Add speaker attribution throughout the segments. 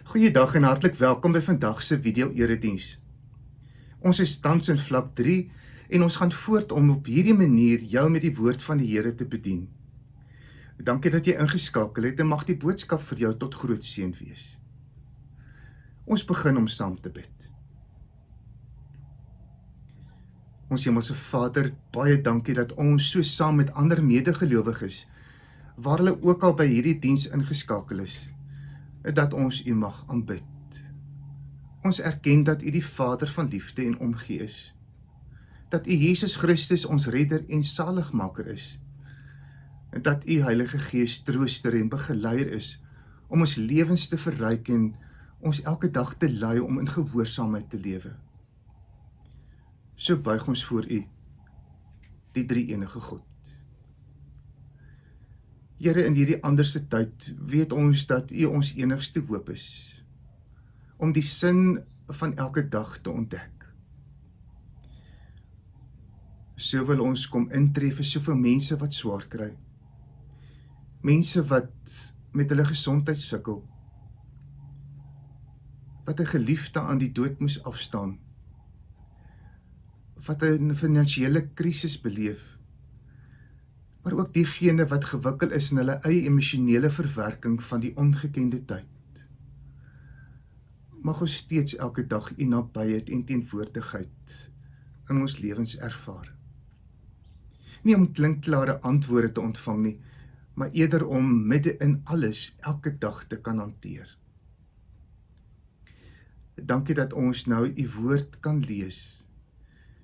Speaker 1: Goeiedag en hartlik welkom by vandag se video-erediens. Ons is tans in vlak 3 en ons gaan voort om op hierdie manier jou met die woord van die Here te bedien. Dankie dat jy ingeskakel het en mag die boodskap vir jou tot groot seën wees. Ons begin om saam te bid. Ons Hemelse Vader, baie dankie dat ons so saam met ander medegelowiges, waar hulle ook al by hierdie diens ingeskakel is, dat ons U mag aanbid. Ons erken dat U die Vader van liefde en omgee is, dat U Jesus Christus ons redder en saligmaker is, en dat U Heilige Gees trooster en begeleier is, om ons lewens te verryk en ons elke dag te lei om in gehoorsaamheid te lewe. So buig ons voor U, die drie-enige God. Here, in hierdie anderste tyd weet ons dat U ons enigste hoop is, om die sin van elke dag te ontdek. So wil ons kom intree vir soveel mense wat swaar kry, mense wat met hulle gesondheid sukkel, wat 'n geliefde aan die dood moes afstaan, wat 'n finansiële krisis beleef, maar ook diegene wat gewikkel is in hulle eie emosionele verwerking van die ongekende tyd. Mag ons steeds elke dag U nabyheid en teenwoordigheid in ons lewens ervaar. Nie om klinkklare antwoorde te ontvang nie, maar eerder om midde in alles elke dag te kan hanteer. Dankie dat ons nou U woord kan lees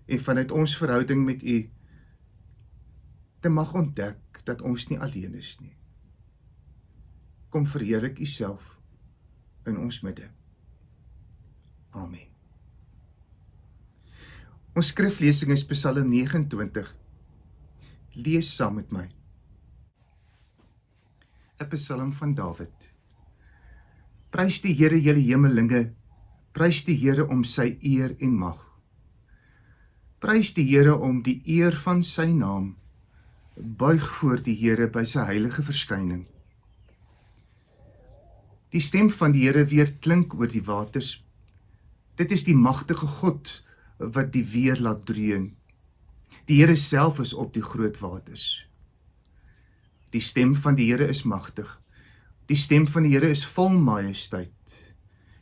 Speaker 1: en vanuit ons verhouding met U te mag ontdek dat ons nie alleen is nie. Kom verheerlik U self in ons midde. Amen. Ons skriflesing is Psalm 29. Lees saam met my. 'n Psalm van Dawid. Prys die Here, julle hemelinge, prys die Here om sy eer en mag. Prys die Here om die eer van sy naam, buig voor die Here by sy heilige verskyning. Die stem van die Here weer klink oor die waters. Dit is die magtige God wat die weer laat dreun. Die Here self is op die groot waters. Die stem van die Here is magtig. Die stem van die Here is vol majesteit.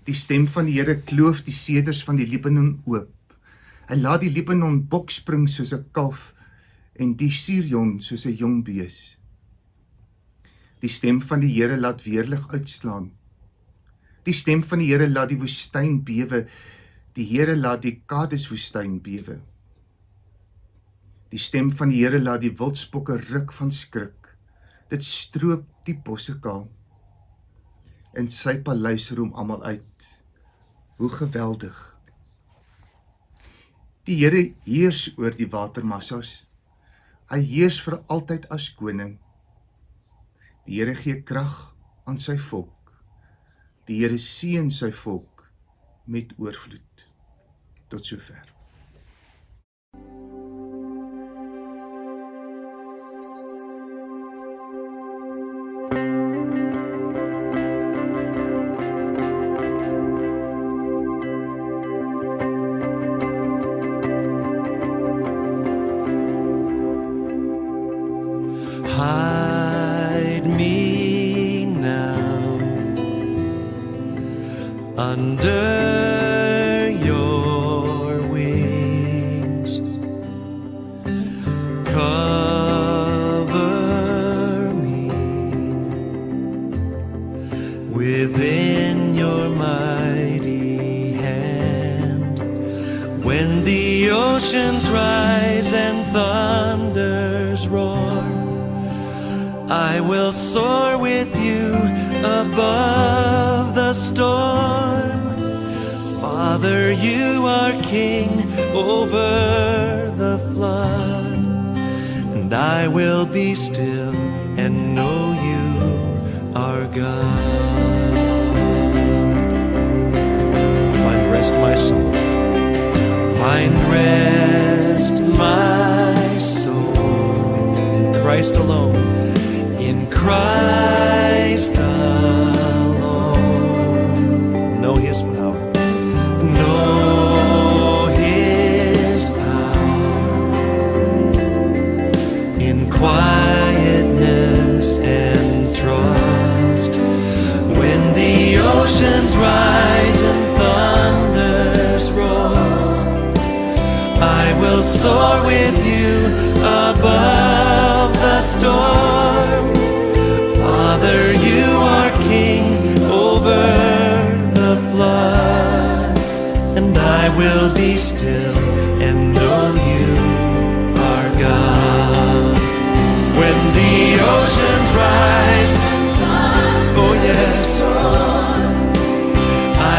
Speaker 1: Die stem van die Here kloof die seders van die Libanon oop. Hy laat die Libanon bokspring soos 'n kalf en die Sirion soos 'n jong bees. Die stem van die Here laat weerlig uitslaan. Die stem van die Here laat die woestyn bewe. Die Here laat die Kades woestyn bewe. Die stem van die Here laat die wildsbokke ruk van skrik. Dit stroop die bosse kaal. In sy paleis roem almal uit. Hoe geweldig. Die Here heers oor die watermassas. Hy heers vir altyd as koning. Die Here gee krag aan sy volk. Die Here seën sy volk met oorvloed. Tot sover.
Speaker 2: Hide me now under your wings. Cover me within your mighty hand. When the oceans rise and thunders roar, I will soar with you above the storm. Father, you are king over the flood, and I will be still and know you are God. Find rest, my soul. Find rest, my soul, in Christ alone. In Christ alone. be still and know you are God. When the oceans rise, oh yes,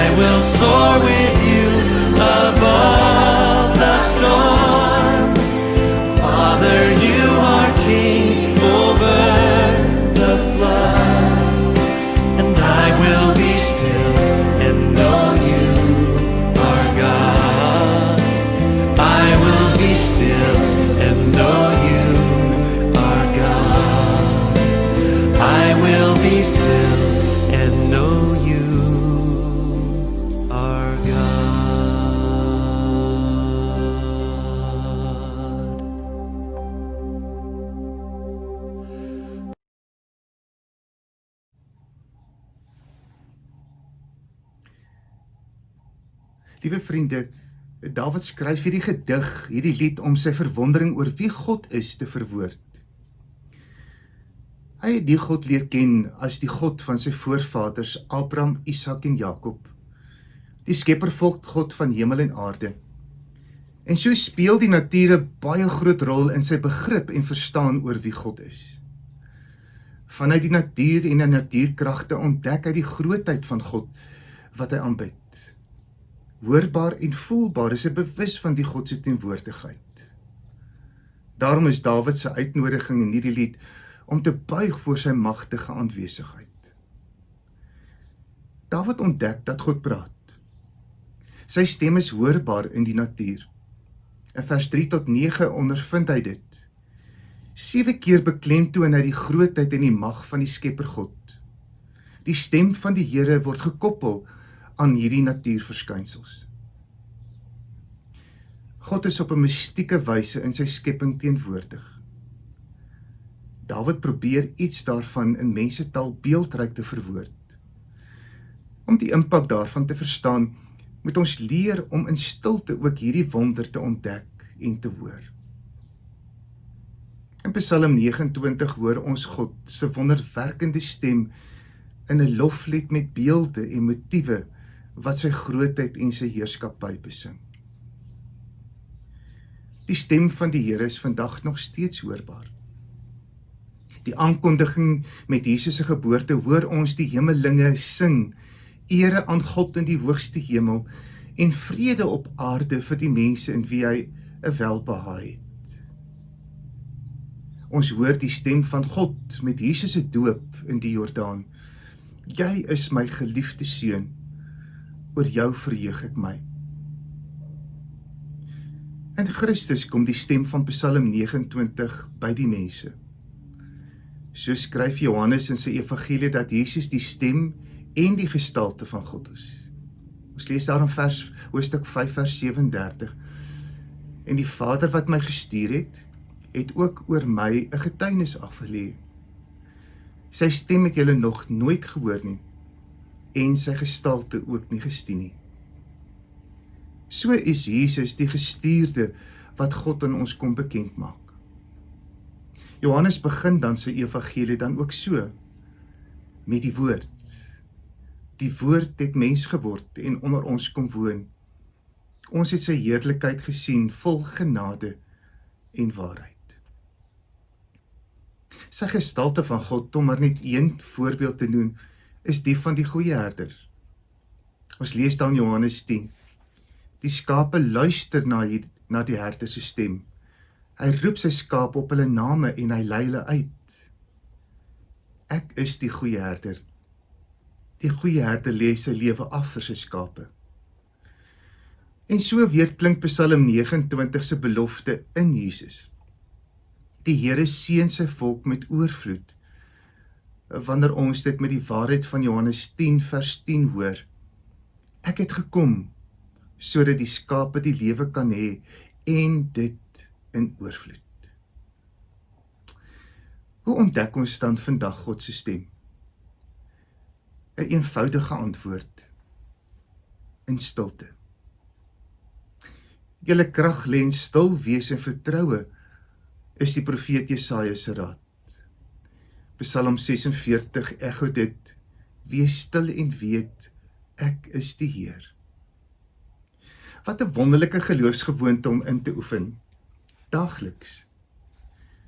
Speaker 2: I will soar with you above the storm. Father, you are King over the flood, and I will be still and know you are God. I will be still and know you are God. I will be still and know you are God.
Speaker 1: Liewe vriende, Dawid skryf hierdie gedig, hierdie lied om sy verwondering oor wie God is te verwoord. Hy het die God leer ken as die God van sy voorvaders Abraham, Isak en Jakob, die skeppervolk God van hemel en aarde. En so speel die natuur 'n baie groot rol in sy begrip en verstaan oor wie God is. Vanuit die natuur en die natuurkragte ontdek hy die grootheid van God wat hy aanbid. Hoorbaar en voelbaar is hy bewus van die God se teenwoordigheid. Daarom is Dawid se uitnodiging in hierdie lied om te buig voor sy magtige aanwesigheid. Dawid ontdek dat God praat. Sy stem is hoorbaar in die natuur. In vers 3 tot 9 ondervind hy dit. 7 keer beklemtoon hy die grootheid en die mag van die Skepper God. Die stem van die Here word gekoppel aan hierdie natuurverskynsels. God is op 'n mystieke wyse in sy skepping teenwoordig. Dawid probeer iets daarvan in mensetaal beeldryk te verwoord. Om die impak daarvan te verstaan, moet ons leer om in stilte ook hierdie wonder te ontdek en te hoor. In Psalm 29 hoor ons God se wonderwerkende stem in 'n loflied met beelde en motiewe wat sy grootheid en sy heerskappy besing. Die stem van die Here is vandag nog steeds hoorbaar. Die aankondiging met Jesus se geboorte hoor ons die hemelinge sing, ere aan God in die hoogste hemel en vrede op aarde vir die mense in wie hy 'n welbehae het. Ons hoor die stem van God met Jesus se doop in die Jordaan. Jy is my geliefde seun, oor jou verheug ek my. In Christus kom die stem van Psalm 29 by die mense. So skryf Johannes in sy evangelie dat Jesus die stem en die gestalte van God is. Ons lees daar in hoofstuk 5 vers 37. En die Vader wat my gestuur het ook oor my 'n getuienis afgelê. Sy stem het julle nog nooit gehoor nie, en sy gestalte ook nie gesien nie. So is Jesus die gestuurde wat God aan ons kom bekend maak. Johannes begin dan sy evangelie dan ook so, met die woord. Die woord het mens geword en onder ons kom woon. Ons het sy heerlikheid gesien, vol genade en waarheid. Sy gestalte van God, om maar net een voorbeeld te noem, is die van die goeie herder. Ons lees dan Johannes 10. Die skape luister na die herder se stem. Hy roep sy skape op hulle name en hy lei hulle uit. Ek is die goeie herder. Die goeie herder lê sy lewe af vir sy skape. En so weer klink Psalm 29 se belofte in Jesus. Die Here seën sy volk met oorvloed, wanneer ons dit met die waarheid van Johannes 10 vers 10 hoor. Ek het gekom, sodat die skape die lewe kan hê, en dit in oorvloed. Hoe ontdek ons dan vandag God se stem? 'n eenvoudige antwoord, in stilte. Julle krag lê in stil wees en vertroue, is die profeet Jesaja se raad. Psalm 46 echo dit, wees stil en weet, ek is die Heer. Wat 'n wonderlike geloofsgewoonte om in te oefen, daagliks.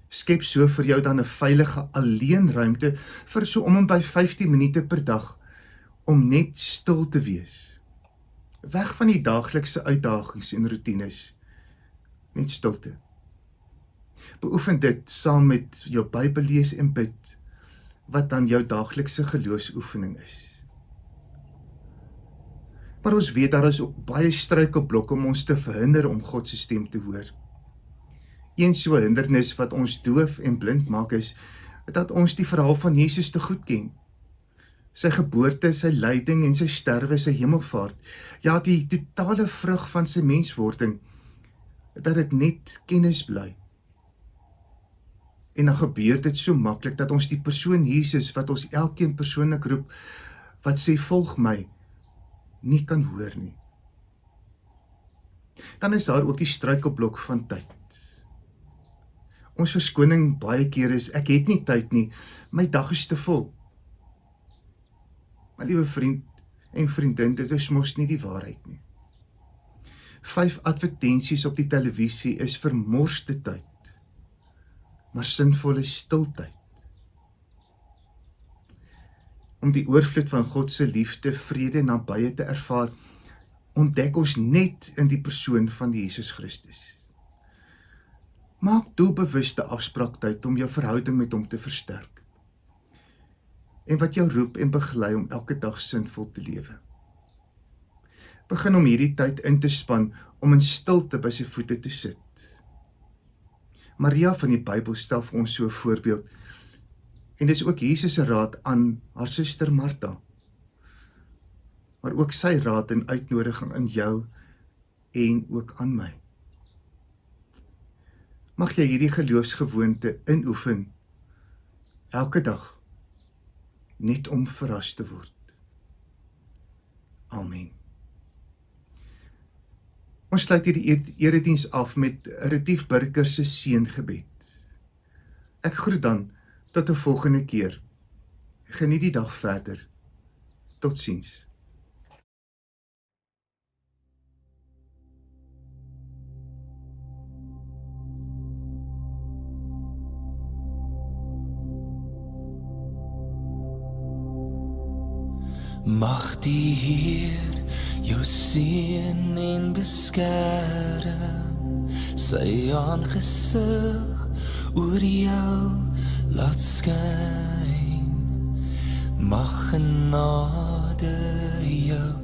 Speaker 1: Skep so vir jou dan 'n veilige alleenruimte vir so om en by 15 minute per dag, om net stil te wees. Weg van die daaglikse uitdagings en roetines, net stilte. Beoefen dit saam met jou Bybel lees en bid, wat dan jou daaglikse geloofsoefening is. Maar ons weet daar is ook baie struikelblokke om ons te verhinder om God se stem te hoor. Een so hindernis wat ons doof en blind maak is, dat ons die verhaal van Jesus te goed ken. Sy geboorte, sy lyding en sy sterwe, sy hemelvaart, ja die totale vrug van sy menswording, dat dit net kennis bly. En dan gebeur dit so maklik, dat ons die persoon Jesus, wat ons elkeen persoonlik roep, wat sê volg my, nie kan hoor nie. Dan is daar ook die struikelblok van tyd. Ons verskoning baie keer is, ek het nie tyd nie, my dag is te vol. Maar liewe vriend en vriendin, dit is mos nie die waarheid nie. 5 advertensies op die televisie is vermorste tyd, maar sinvolle stiltyd. Om die oorvloed van God se liefde, vrede en nabye te ervaar, ontdek ons net in die persoon van Jesus Christus. Maak doelbewuste afspraaktyd om jou verhouding met hom te versterk. En wat jou roep en begelei om elke dag sinvol te lewe. Begin om hierdie tyd in te span om in stilte by sy voete te sit. Maria van die Bybel stel vir ons so 'n voorbeeld, en dit is ook Jesus se raad aan haar suster Martha, maar ook sy raad en uitnodiging aan jou en ook aan my. Mag jy hierdie geloofsgewoonte inoefen, elke dag, net om verras te word. Amen. Ons sluit hierdie erediens af met Retief Burger se seëngebed. Ek groet dan tot 'n volgende keer. Geniet die dag verder. Totsiens.
Speaker 2: Mag die Heer jou seën en beskerm, sy aangesig oor jou laat skyn. Mag genade jou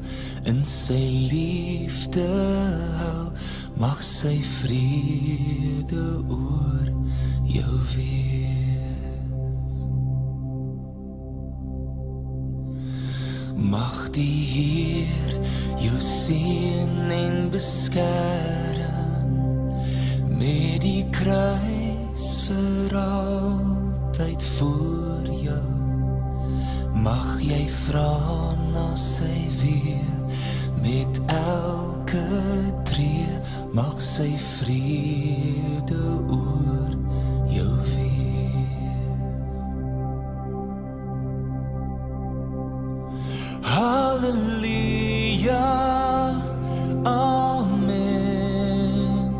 Speaker 2: in sy liefde hou, mag sy vrede oor jou wees. Mag die Heer jou seën en beskerm, met die kruis vir altyd voor jou. Mag jy vra na sy weer, met elke tree, mag sy vrede oor jou wees. Halleluja, amen.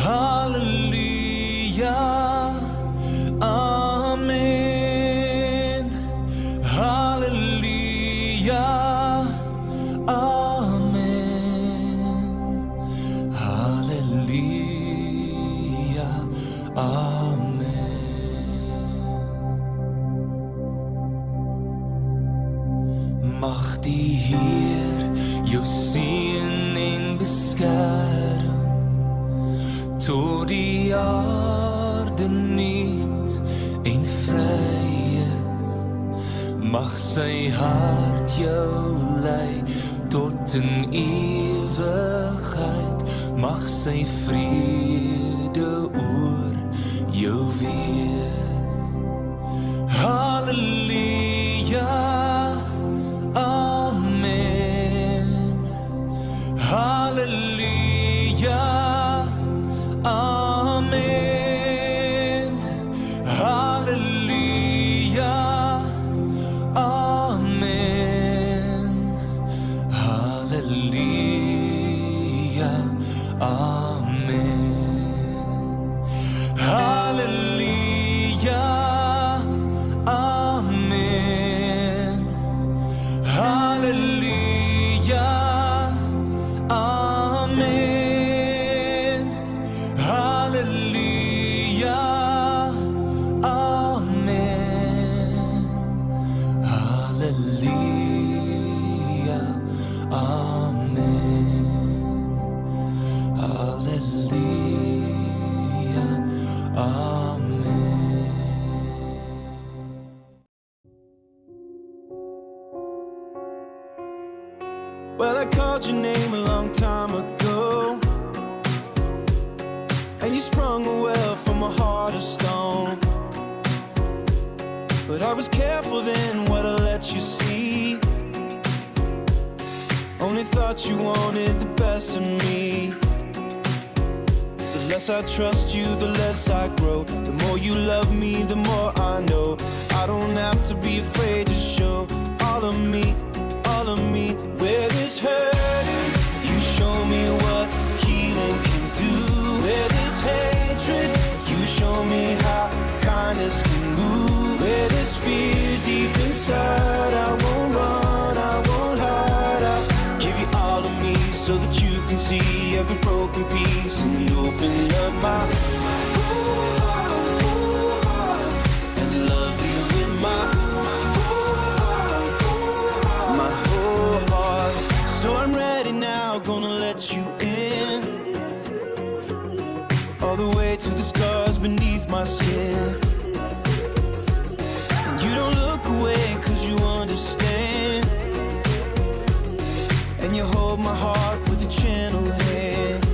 Speaker 2: Halleluja, amen. Halleluja, amen. Halleluja, amen. Mag die Heer jou seën en beskerm, tot die aarde nuut en vry is. Mag sy hart jou lei tot in ewigheid, mag sy vrede oor jou wees. Halleluja, amen. Halleluja, amen. Halleluja, amen. Halleluja, Well, I called your name a long time ago, and you sprung a well from a heart of stone. But I was careful then what I let you see. Only thought you wanted the best of me. The less I trust you, the less I grow. The more you love me, the more I know. I don't have to be afraid to show all of me, all of me. Where there's hurting, you show me what healing can do. Where there's hatred, you show me how kindness can move. Where there's fear deep inside, I won't run, I won't hide. I'll give you all of me so that you can see every broken piece. And you open up my whole heart and love you with my whole heart. So I'm ready now, gonna let you in, all the way to the scars beneath my skin. And you don't look away cause you understand, and you hold my heart with a gentle hand.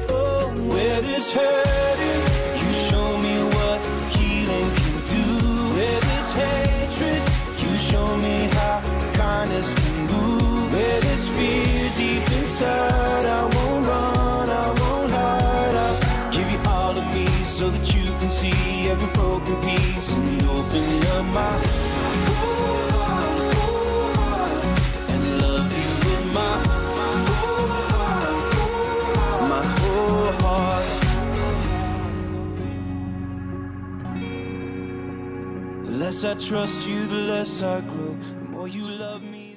Speaker 2: Oh, where there's hurting, you show me what healing can do. Where there's hatred, you show me how kindness can move. Where there's fear deep inside, I won't run, I won't hide. I'll give you all of me so that you can see every broken piece. And you open up my whole heart and love you with my whole heart. The less I trust you, the less I grow. The more you love me.